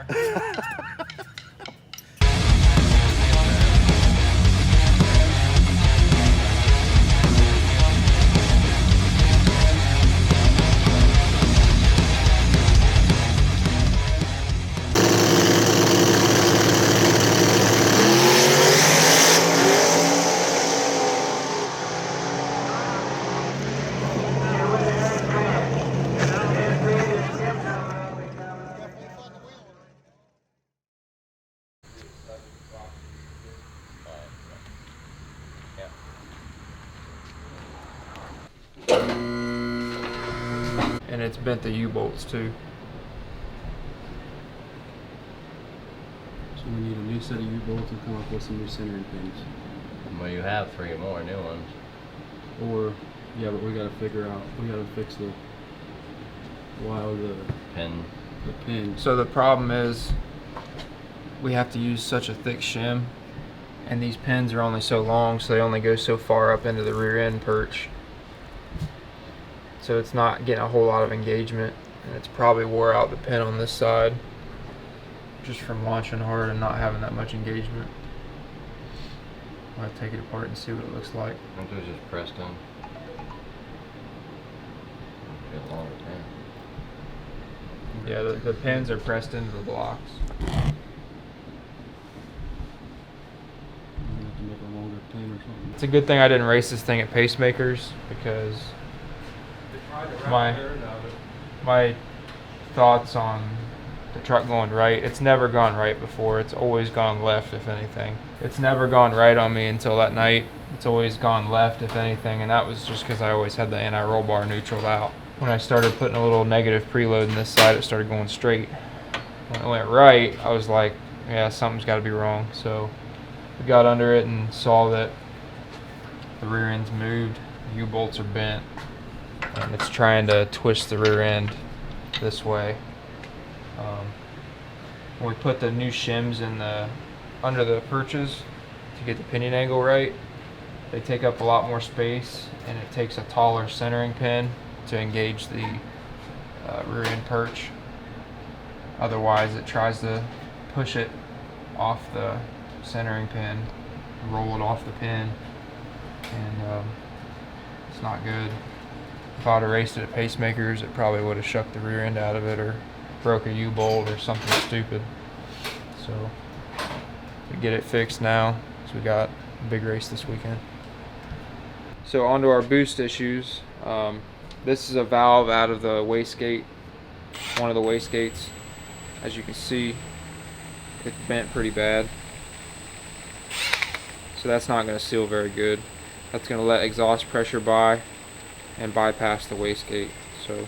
car. And it's bent the U-bolts too. So we need a new set of U-bolts and come up with some new centering pins. Well, you have 3 more new ones. Or, yeah, but we gotta figure out, we gotta fix the pin. So the problem is we have to use such a thick shim, and these pins are only so long, so they only go so far up into the rear end perch. So it's not getting a whole lot of engagement, and it's probably wore out the pin on this side just from launching hard and not having that much engagement. I'll have to take it apart and see what it looks like. Aren't those just pressed in? Get a longer pin. Yeah, the pins are pressed into the blocks. We have to make a longer pin or something. It's a good thing I didn't race this thing at pacemakers, because my thoughts on the truck going right, it's never gone right before. It's always gone left, if anything. It's never gone right on me until that night. It's always gone left, if anything, and that was just because I always had the anti-roll bar neutraled out. When I started putting a little negative preload in this side, it started going straight. When it went right, I was like, yeah, something's got to be wrong. So we got under it and saw that the rear end's moved, the U-bolts are bent, and it's trying to twist the rear end this way. When we put the new shims in under the perches to get the pinion angle right, they take up a lot more space, and it takes a taller centering pin to engage the rear end perch. Otherwise it tries to push it off the centering pin, roll it off the pin, and it's not good. If I would have raced it at pacemakers, it probably would have shucked the rear end out of it or broke a U-bolt or something stupid. So we get it fixed now, so we got a big race this weekend. So onto our boost issues. This is a valve out of the wastegate, one of the wastegates. As you can see, it's bent pretty bad. So that's not going to seal very good. That's going to let exhaust pressure by and bypass the wastegate. So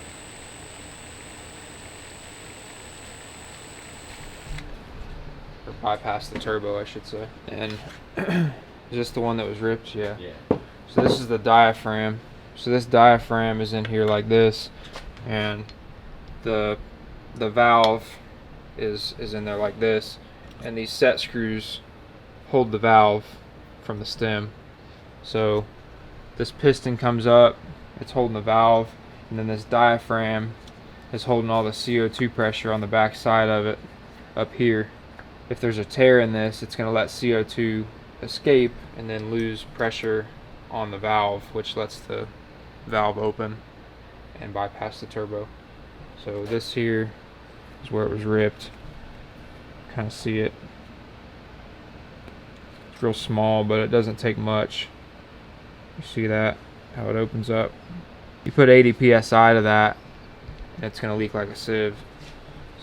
or bypass the turbo, I should say. And is this the one that was ripped? Yeah. So this is the diaphragm. So this diaphragm is in here like this, and the valve is in there like this, and these set screws hold the valve from the stem. So this piston comes up, it's holding the valve, and then this diaphragm is holding all the CO2 pressure on the back side of it up here. If there's a tear in this, it's going to let CO2 escape and then lose pressure on the valve, which lets the valve open and bypass the turbo. So this here is where it was ripped. Kind of see it. It's real small, but it doesn't take much. You see that, how it opens up. You put 80 psi to that, and it's going to leak like a sieve.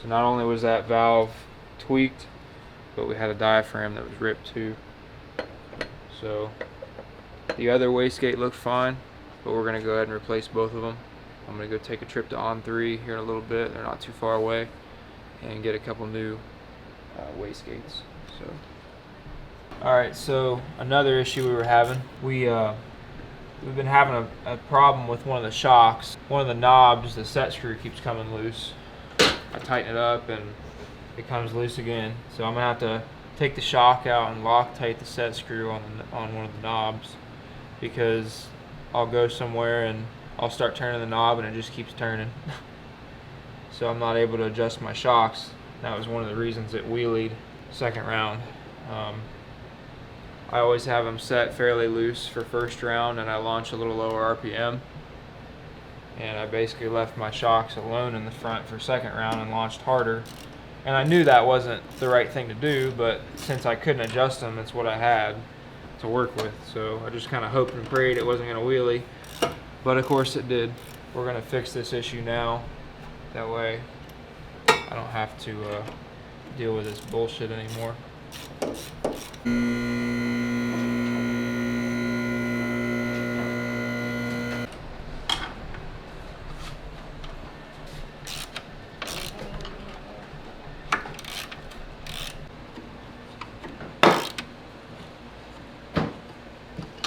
So not only was that valve tweaked, but we had a diaphragm that was ripped too. So the other wastegate looked fine, but we're going to go ahead and replace both of them. I'm going to go take a trip to On3 here in a little bit. They're not too far away, and get a couple new wastegates. So, all right. So another issue we were having, we've been having a problem with one of the shocks. One of the knobs, the set screw, keeps coming loose. I tighten it up and it comes loose again. So I'm gonna have to take the shock out and Loctite the set screw on one of the knobs, because I'll go somewhere and I'll start turning the knob and it just keeps turning. So I'm not able to adjust my shocks That was one of the reasons it wheelied second round. I always have them set fairly loose for first round, and I launch a little lower RPM. And I basically left my shocks alone in the front for second round and launched harder. And I knew that wasn't the right thing to do, but since I couldn't adjust them, it's what I had to work with. So I just kind of hoped and prayed it wasn't going to wheelie. But of course it did. We're going to fix this issue now. That way I don't have to deal with this bullshit anymore.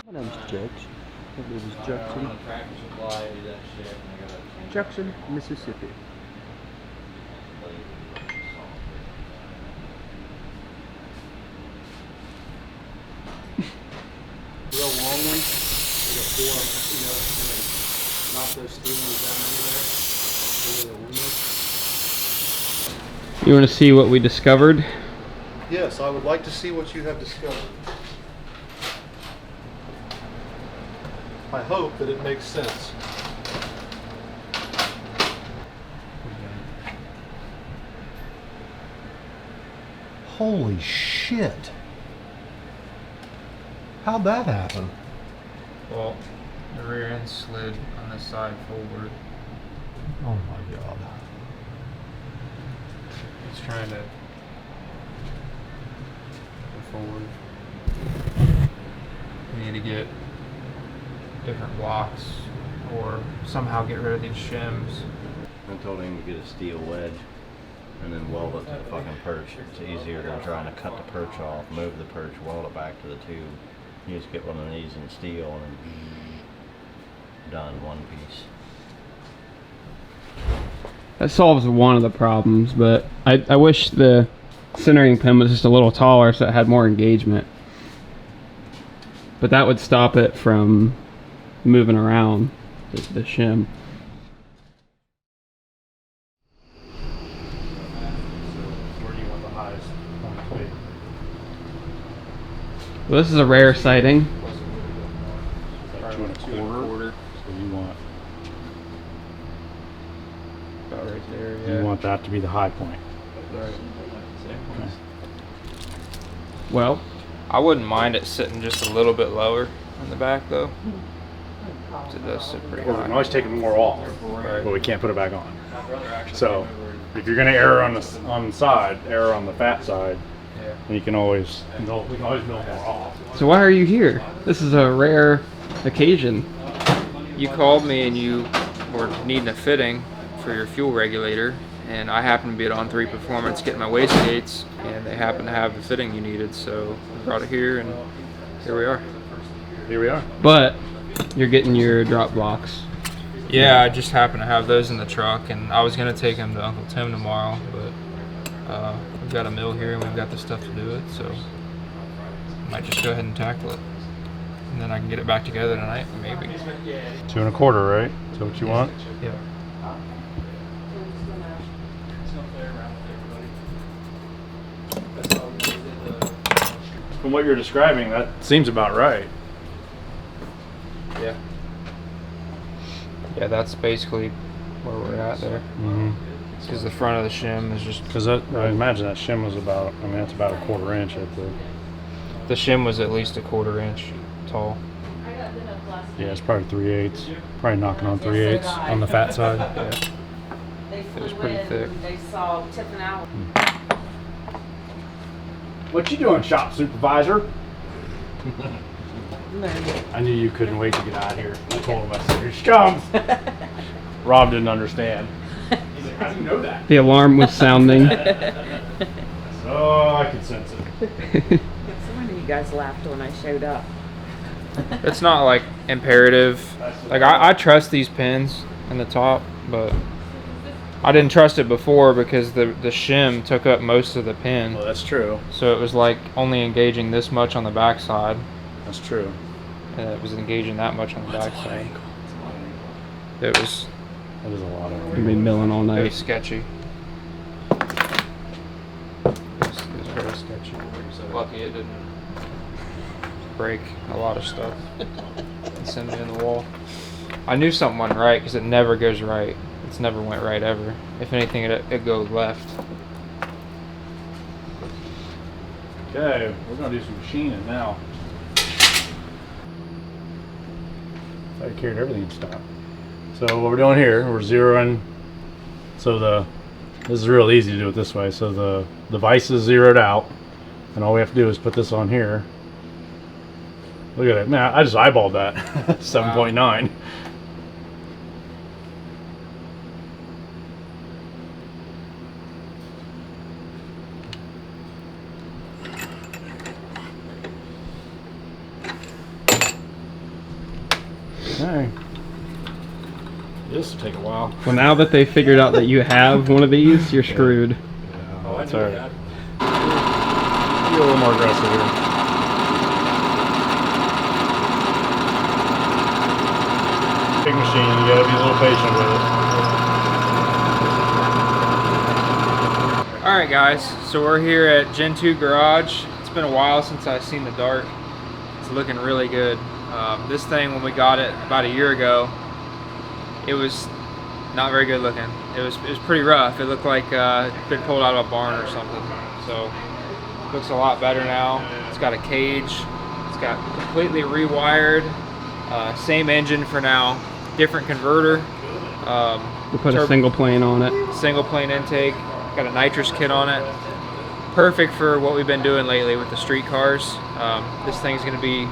My name's Judge. I think it was Jackson, Mississippi. Real long one. Like a 4, knock those steel ones down into there. You want to see what we discovered? Yes, I would like to see what you have discovered. I hope that it makes sense. Holy shit. How'd that happen? Well, the rear end slid on this side forward. Oh my god. It's trying to go forward. We need to get different blocks or somehow get rid of these shims. I told him to get a steel wedge and then weld it to the fucking perch. It's easier than trying to cut the perch off, move the perch, weld it back to the tube. You just get one of these in steel and then done, one piece. That solves one of the problems, but I wish the centering pin was just a little taller so it had more engagement. But that would stop it from moving around the shim. Where do you want the highest point to be? Well, this is a rare sighting. Like 2 1/4. So you want About right there, yeah. you want that to be the high point. Right. Okay. Well, I wouldn't mind it sitting just a little bit lower in the back though. It does sit pretty Well, we can high. always take it more off, Right. but we can't put it back on. So if you're gonna err on the side, err on the fat side, Yeah. then you can always we can always mill more off. so why are you here? This is a rare occasion. You called me and you were needing a fitting for your fuel regulator, and I happened to be at On3 Performance getting my Wastegates, and they happened to have the fitting you needed, so we brought it here, and here we are. Here we are. But you're getting your drop blocks. Yeah, I just happen to have those in the truck, and I was gonna take them to Uncle Tim tomorrow, but we've got a mill here and we've got the stuff to do it, so I might just go ahead and tackle it, and then I can get it back together tonight, maybe. 2 1/4, right? Is that what you want? Yeah. From what you're describing, that seems about right. Yeah. Yeah, that's basically where we're at there. Mm-hmm. Because the front of the shim is just, Because I imagine that shim was about, I mean, that's about 1/4 inch at the shim was at least a 1/4 inch tall. yeah, it's probably 3/8, probably knocking on 3/8 on the fat side. Yeah. It was pretty thick. They saw Tiff and Al. What you doing, shop supervisor? I knew you couldn't wait to get out of here. I told him, I said, here she comes. Rob didn't understand. He's like, how do you know that? The alarm was sounding. Oh, I could sense it. So many of you guys laughed when I showed up. It's not like imperative. Like I trust these pins in the top, but I didn't trust it before because the shim took up most of the pin. Well, that's true. So it was like only engaging this much on the back side, That's true. and it was engaging that much on the back side. It was That is a lot of You've been milling all very night. sketchy. Lucky it didn't break a lot of stuff and send me in the wall. I knew something wasn't right because it never goes right. It's never went right ever. If anything, it goes left. Okay, we're gonna do some machining now. I carried everything in stock. So what we're doing here, we're zeroing. So this is real easy to do it this way. So the vise is zeroed out, and all we have to do is put this on here. Look at it, man! I just eyeballed that. 7.9. Okay. This will take a while. Well, now that they figured out that you have one of these, you're screwed. Oh, that's alright. Be a little more aggressive here. Big machine, you gotta be a little patient with it. Alright guys, so we're here at Gen 2 Garage. It's been a while since I've seen the dart. It's looking really good. This thing, when we got it about a year ago, it was not very good looking. It was pretty rough. It looked like it'd been pulled out of a barn or something. So it looks a lot better now. It's got a cage. It's got completely rewired. Same engine for now. Different converter. We put a single plane on it. Single plane intake. Got a nitrous kit on it. Perfect for what we've been doing lately with the street cars. This thing's going to be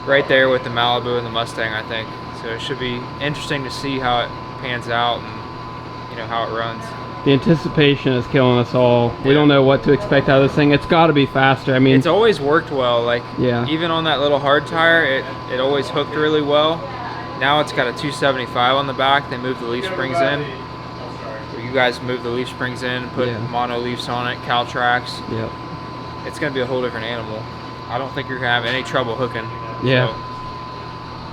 right there with the Malibu and the Mustang, I think. So it should be interesting to see how it pans out and, you know, how it runs. The anticipation is killing us all. We don't know what to expect out of this thing. It's got to be faster. I mean, it's always worked well. Like, yeah. Even on that little hard tire, it always hooked really well. Now it's got a 275 on the back. They moved the leaf springs in. You guys moved the leaf springs in, put mono leaves on it, Caltrax. Yep. It's going to be a whole different animal. I don't think you're going to have any trouble hooking. Yeah. So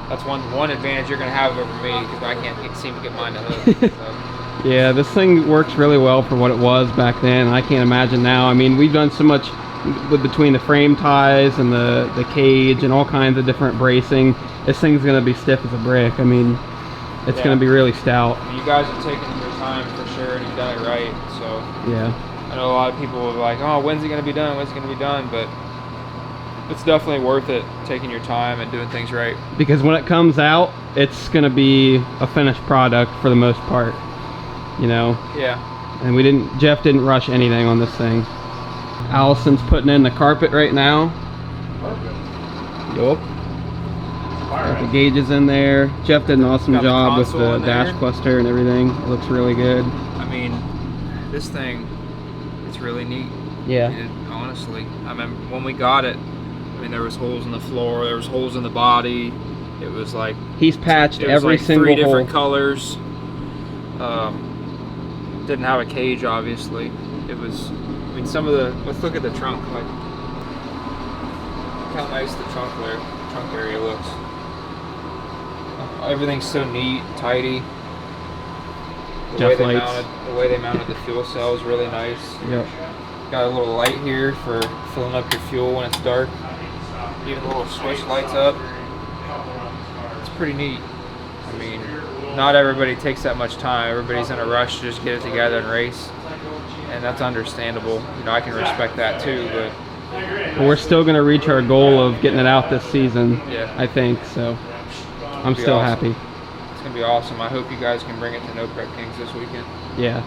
that's one advantage you're going to have over me, because I can't seem to get mine to hook. So. Yeah, this thing works really well for what it was back then. I can't imagine now. I mean, we've done so much between the frame ties and the cage and all kinds of different bracing. This thing's going to be stiff as a brick. I mean, it's going to be really stout. I mean, you guys have taken your time for sure, and you've done it right. So yeah. I know a lot of people are like, oh, when's it going to be done? When's it going to be done? But it's definitely worth it, taking your time and doing things right. Because when it comes out, it's going to be a finished product for the most part, you know? Yeah. And Jeff didn't rush anything on this thing. Allison's putting in the carpet right now. Yup. Got the gauges in there. Jeff did an awesome job with the dash cluster and everything. It looks really good. I mean, this thing, it's really neat. Yeah. Honestly, I remember when we got it, I mean, there was holes in the floor, there was holes in the body. It was like, he's patched every like single 3 different hole. colors. Didn't have a cage, obviously. It was, I mean, let's look at the trunk. Like, look how nice the trunk area looks. Everything's so neat, tidy. The way they mounted the fuel cell is really nice. Yep. Got a little light here for filling up your fuel when it's dark. Even the little switch lights up. It's pretty neat. I mean, not everybody takes that much time. Everybody's in a rush to just get it together and race, and that's understandable. You know, I can respect that too. But we're still going to reach our goal of getting it out this season. Yeah. I think so. I'm still happy. It's gonna be awesome. I hope you guys can bring it to No Prep Kings this weekend. Yeah.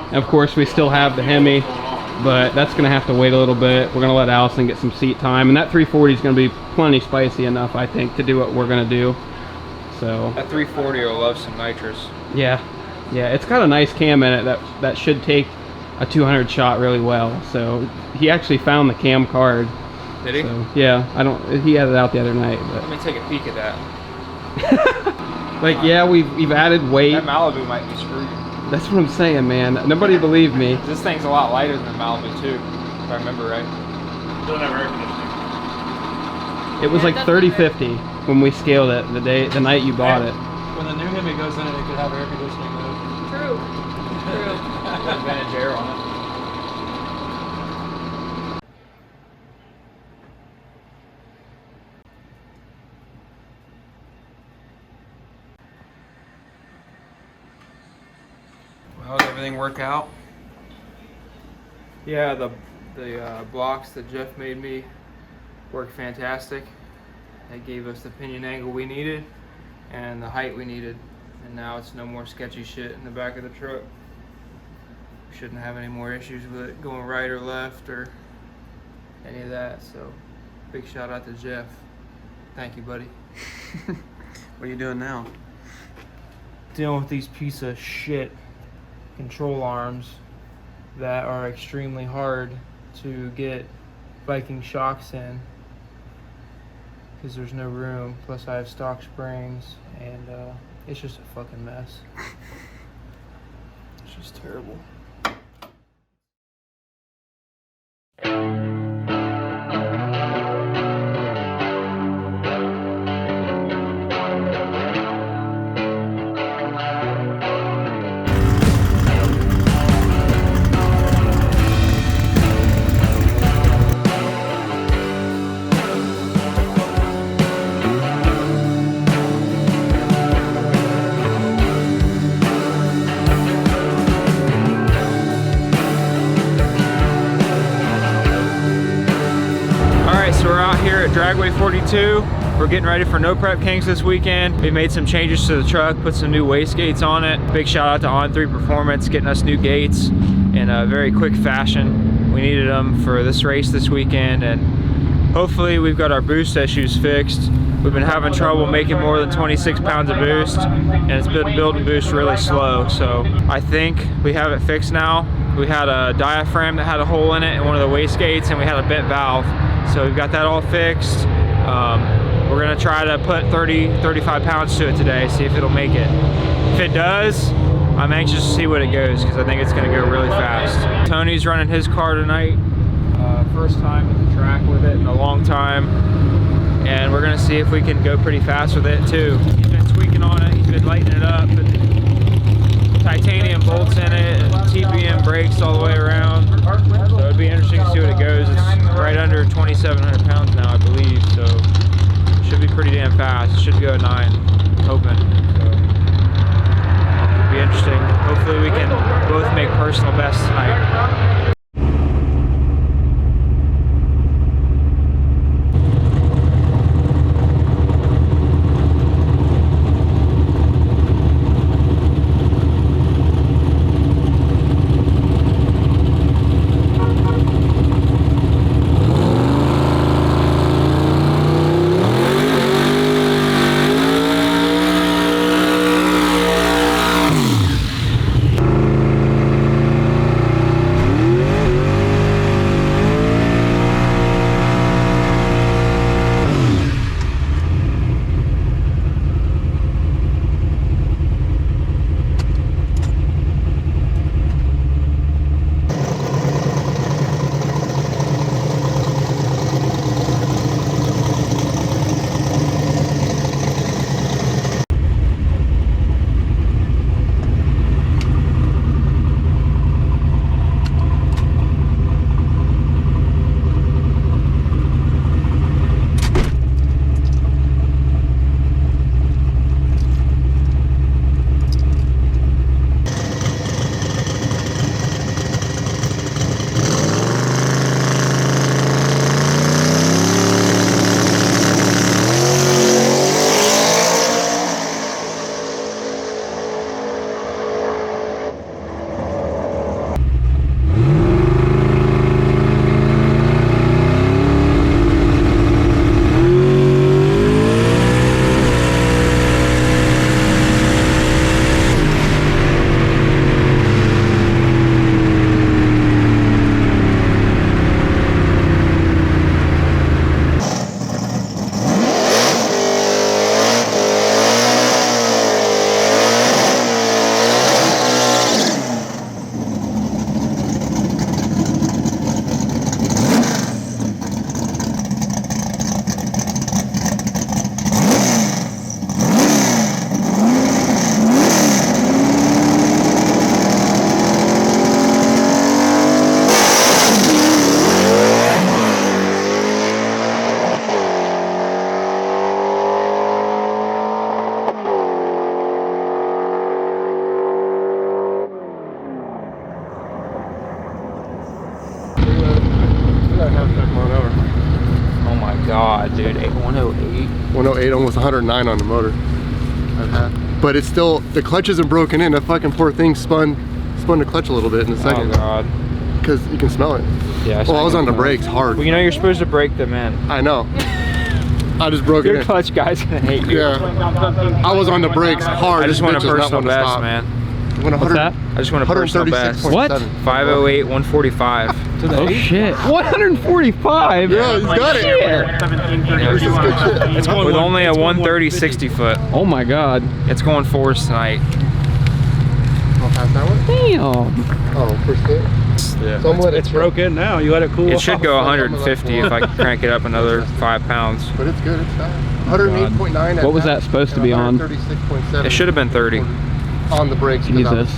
And of course, we still have the Hemi, but that's going to have to wait a little bit. We're going to let Allison get some seat time, and that 340 is going to be plenty spicy enough, I think, to do what we're going to do. So that 340 will love some nitrous. Yeah. Yeah, it's got a nice cam in it that should take a 200 shot really well. So he actually found the cam card. Did he? So, yeah, he had it out the other night. But. Let me take a peek at that. Like, yeah, we've added weight. That Malibu might be screwed. That's what I'm saying, man. Nobody believed me. This thing's a lot lighter than the Malibu too, if I remember right. Don't have air conditioning. It was like 30-50 when we scaled it the night you bought it. When the new Hemi goes in it, it could have air conditioning though. True. True. Vintage air on it. everything work out? Yeah, the blocks that Jeff made me worked fantastic. They gave us the pinion angle we needed and the height we needed, and now it's no more sketchy shit in the back of the truck. We shouldn't have any more issues with it going right or left or any of that. So big shout out to Jeff. Thank you, buddy. What are you doing now? Dealing with these piece of shit control arms that are extremely hard to get Viking shocks in because there's no room. Plus I have stock springs and it's just a fucking mess. It's just terrible. Dragway 42. We're getting ready for No Prep Kings this weekend. We made some changes to the truck, put some new wastegates on it. Big shout out to On3 Performance getting us new gates in a very quick fashion. We needed them for this race this weekend, and hopefully we've got our boost issues fixed. We've been having trouble making more than 26 pounds of boost, and it's been building boost really slow. So I think we have it fixed now. We had a diaphragm that had a hole in it in one of the wastegates, and we had a bent valve. So we've got that all fixed. We're gonna try to put 35 pounds to it today, see if it'll make it. If it does, I'm anxious to see what it goes because I think it's gonna go really fast. Tony's running his car tonight. First time at the track with it in a long time. And we're gonna see if we can go pretty fast with it too. He's been tweaking on it, he's been lightening it up, and titanium bolts in it, and TPM brakes all the way around. So it'd be interesting to see what it goes. It's right under 2,700 pounds now, I believe, so it should be pretty damn fast. It should go at 9, hoping. So it'll be interesting. Hopefully we can both make personal bests tonight. Come on over. Oh my god, dude. 108. 108, almost 109 on the motor. But it's still, the clutch isn't broken in. That fucking poor thing spun the clutch a little bit in a second. Oh god. Because you can smell it. Yeah. Well, I was on the brakes hard. Well, you know you're supposed to brake them in. I know. I just broke it Your in. clutch guy's gonna hate you. Yeah. I was on the brakes hard. I just want a Bitch does not personal want to best, stop. man. What's that? I just want a personal best. 136.7. What? 508, 145. Oh shit. 145? Yeah, he's got it. This is good shit. It's with only a 130 60 foot. Oh my god. It's going forwards tonight. I'll pass that one. Damn. Oh, first hit. Yeah. So I'm letting It's it broke in now. You let it cool It off. should go 150 if I crank it up another 5 pounds. But it's good, it's fast. 108.9 at What was that supposed to be on? 136.7. It should have been 30. On the brakes. 'cause Jesus.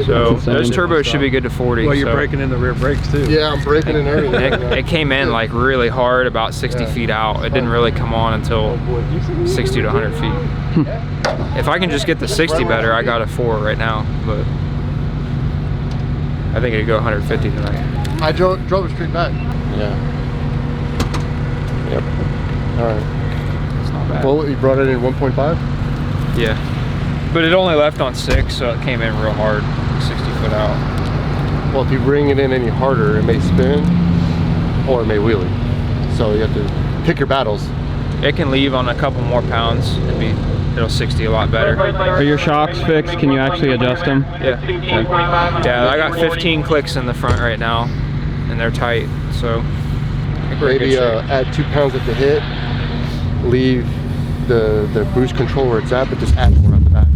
So That's insane. those turbos should be good to 40. Well, you're so breaking in the rear brakes too. Yeah, I'm braking and everything. it came in like really hard, about 60 Yeah. feet out. It didn't really come on until 60 to 100 feet. If I can just get the 60 better, I got a 4 right now, but I think it'd go 150 tonight. I drove it straight back. Yeah. Yep. All right. It's not bad. Well, you brought it in 1.5? Yeah. But it only left on 6, so it came in real hard, 60 foot out. Well, if you bring it in any harder, it may spin or it may wheelie. So you have to pick your battles. It can leave on a couple more pounds. It'll 60 a lot better. Are your shocks fixed? Can you actually adjust them? Yeah. Yeah, I got 15 clicks in the front right now, and they're tight, so I think we're in good Maybe shape. add 2 pounds at the hit, leave the boost control where it's at, but just add more on the back.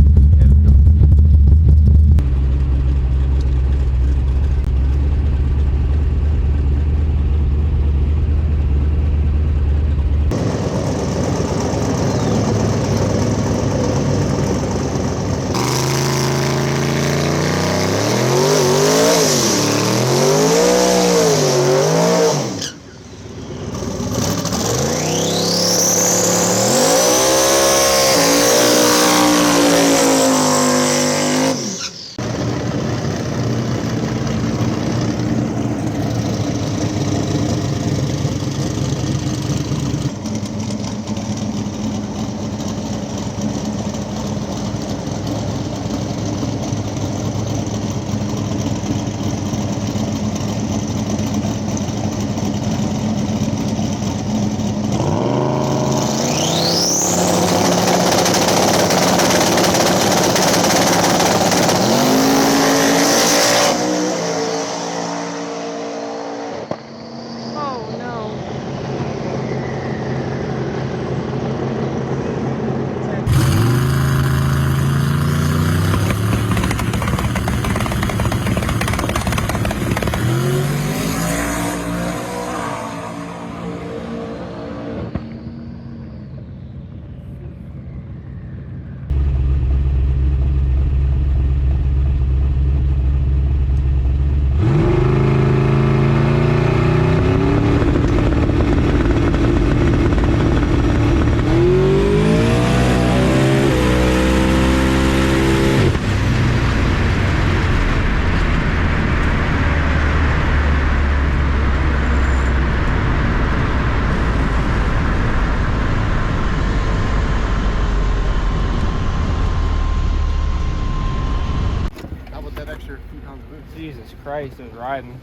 Jesus Christ, it was riding.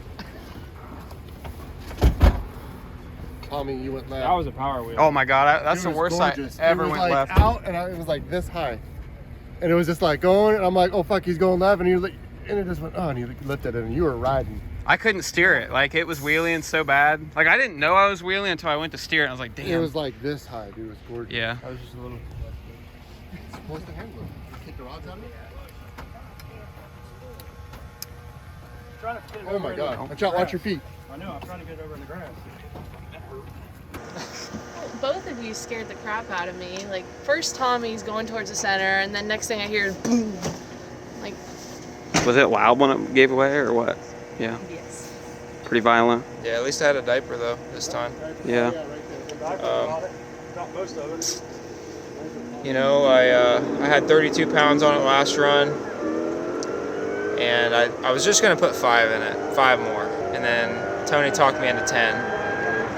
Tommy, you went left. That was a power wheel. Oh my god, that's It the was worst gorgeous. I ever it was went like left. out, and it was like this high, and it was just like going, and I'm like, oh fuck, he's going left, and he was like, and it just went, oh, and you looked at it, and you were riding. I couldn't steer it. Like, it was wheeling so bad. Like, I didn't know I was wheeling until I went to steer it. I was like, damn. It was like this high, dude. It was gorgeous. Yeah. I was just a little. What's the handle? Kick the rods out of it? Trying to get it Oh over my in god! the Watch out! Watch your feet. I know. I'm trying to get it over in the grass. Both of you scared the crap out of me. Like, first Tommy's going towards the center, and then next thing I hear is boom. Like, Was it loud when it gave away or what? Yeah. yes. Pretty violent. Yeah, at least I had a diaper though this time. Yeah. Not most of it. You know, I had 32 pounds on it last run, and I was just gonna put 5 in it, 5 more, and then Tony talked me into 10.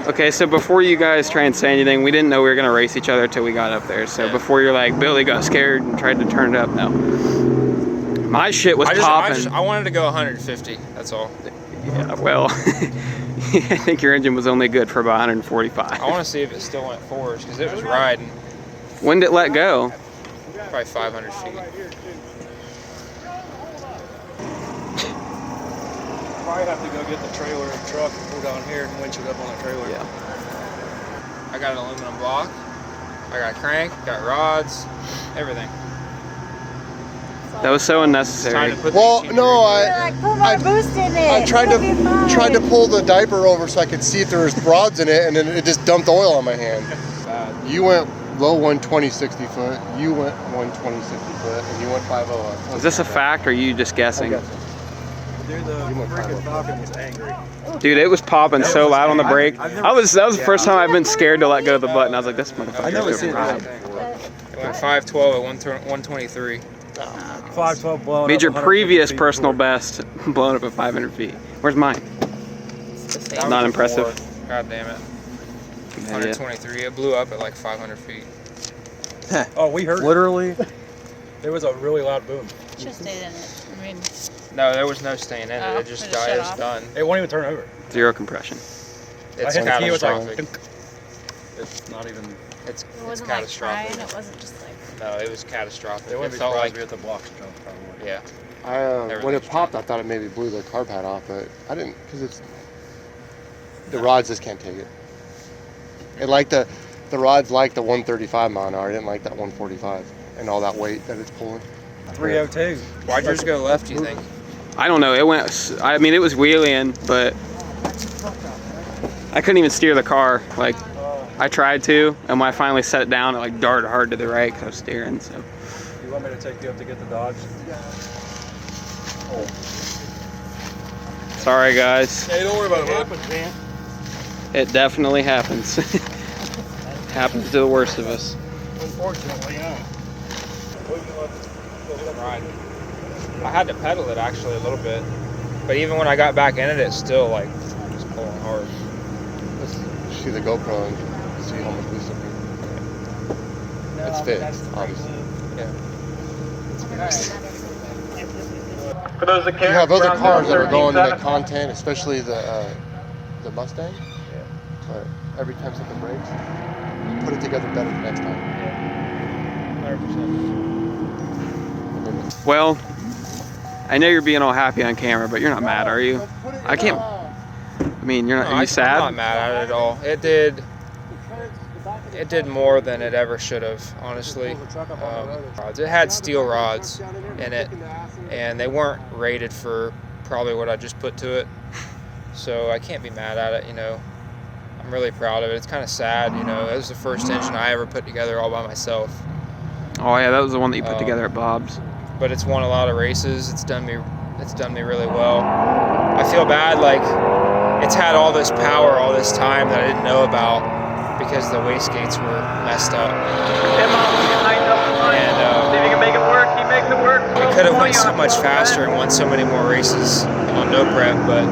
Okay, so before you guys try and say anything, we didn't know we were gonna race each other until we got up there. So before you're like, Billy got scared and tried to turn it up, no. My shit was popping. I wanted to go 150, that's all. Yeah, well, I think your engine was only good for about 145. I want to see if it still went forwards, because it was riding When did it let go? probably 500 feet. Probably have to go get the trailer and truck and pull down here and winch it up on the trailer. Yeah. I got an aluminum block, I got crank, got rods, everything. That was so It's unnecessary. time to put Well, the no, Put more boost in it. I tried It'll be fine. to pull the diaper over so I could see if there was rods in it, and then it just dumped oil on my hand. bad. You went low 120 60 foot. You went 120 60 foot, and you went 50. Is this a fact or are you just guessing? Dude, the freaking Falcon was angry. Dude, it was popping so loud on the brake. That was the first time I've been scared to let go of the button. I was like, this motherfucker's gonna ride. It went 512 at 123. 512 blowing Made up your 150 previous feet personal before. best blown up at 500 feet. Where's mine? Not impressive. God damn it. Yeah. 123. It blew up at like 500 feet. Oh, we heard it. Literally? There was a really loud boom. Should have stayed in it. I mean, No, there was no staying in it. Oh, It just it just died. shut It was off. done. It won't even turn over. Zero compression. It's I hit the key, it was like, catastrophic. it's not even. It's it wasn't like catastrophic. crying. It wasn't just like. No, it was catastrophic. They wouldn't It be felt surprised like, if we hit the blocks jump probably. yeah. When it Everything's popped, I thought it maybe blew the carb pad off, but I didn't, because it's the rods just can't take it. It like the rods like the 135 mile an hour. I didn't like that 145 and all that weight that it's pulling. 302. Why'd yours go left, do you think? I don't know. It went. I mean, it was wheeling, but I couldn't even steer the car. Like, I tried to, and when I finally set it down, it like darted hard to the right because I was steering. So. You want me to take you up to get the Dodge? Sorry, guys. Hey, don't worry about it. Happens, man. It definitely happens. Happens to the worst of us. Unfortunately, yeah. Right. I had to pedal it actually a little bit, but even when I got back in it, it's still like just pulling hard. Let's see the GoPro and see how much boost it It's fixed, obviously. Yeah. For those that You have other cars that are going to make content, especially the Mustang. Yeah. But every time something breaks, you put it together better the next time. 100%. Well, I know you're being all happy on camera, but you're not mad, are you? I can't. I mean, you're not. Are you sad? I'm not mad at it at all. It did more than it ever should have, honestly. It had steel rods in it, and they weren't rated for probably what I just put to it. So I can't be mad at it, you know. I'm really proud of it. It's kind of sad, you know. It was the first engine I ever put together all by myself. Oh yeah, that was the one that you put together at Bob's. But it's won a lot of races. It's done me really well. I feel bad, like it's had all this power all this time that I didn't know about because the wastegates were messed up. And we could have went so much faster and won so many more races on no prep, but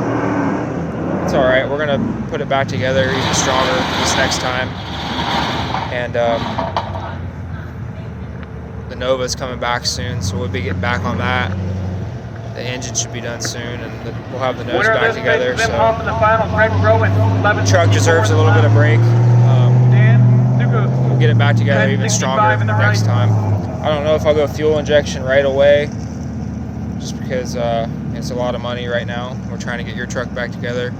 it's all right. We're gonna put it back together even stronger this next time. And the Nova's coming back soon, so we'll be getting back on that. The engine should be done soon, and we'll have the nose back together. So the truck deserves a little bit of break. We'll get it back together even stronger next time. I don't know if I'll go fuel injection right away, just because it's a lot of money right now. We're trying to get your truck back together,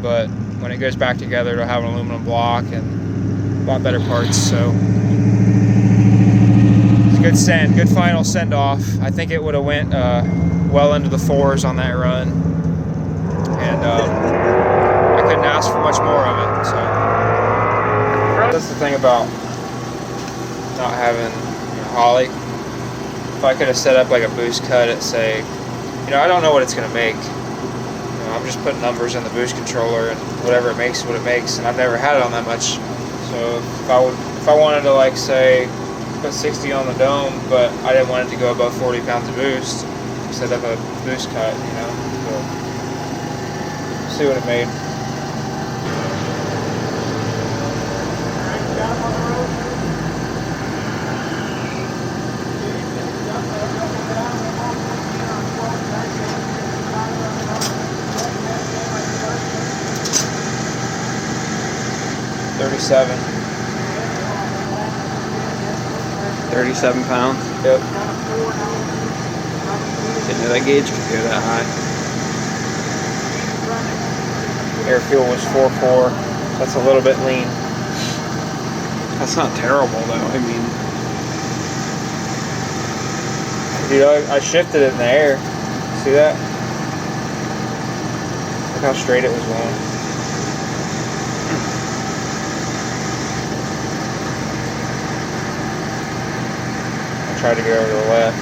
but when it goes back together, it'll have an aluminum block and a lot better parts. So. Good final send off. I think it would have went well into the 4s on that run, and I couldn't ask for much more of it. So that's the thing about not having Holly. If I could have set up like a boost cut at, say, you know, I don't know what it's gonna make. You know, I'm just putting numbers in the boost controller, and whatever it makes, what it makes, and I've never had it on that much. So if I wanted to, like, say, put 60 on the dome, but I didn't want it to go above 40 pounds of boost, set up a boost cut, you know, so see what it made. 37. 37 pounds. Yep. Didn't know that gauge could go that high. Air fuel was 4.4. That's a little bit lean. That's not terrible though. I mean, Dude, I shifted it in the air. See that? Look how straight it was going. I tried to go over to the left.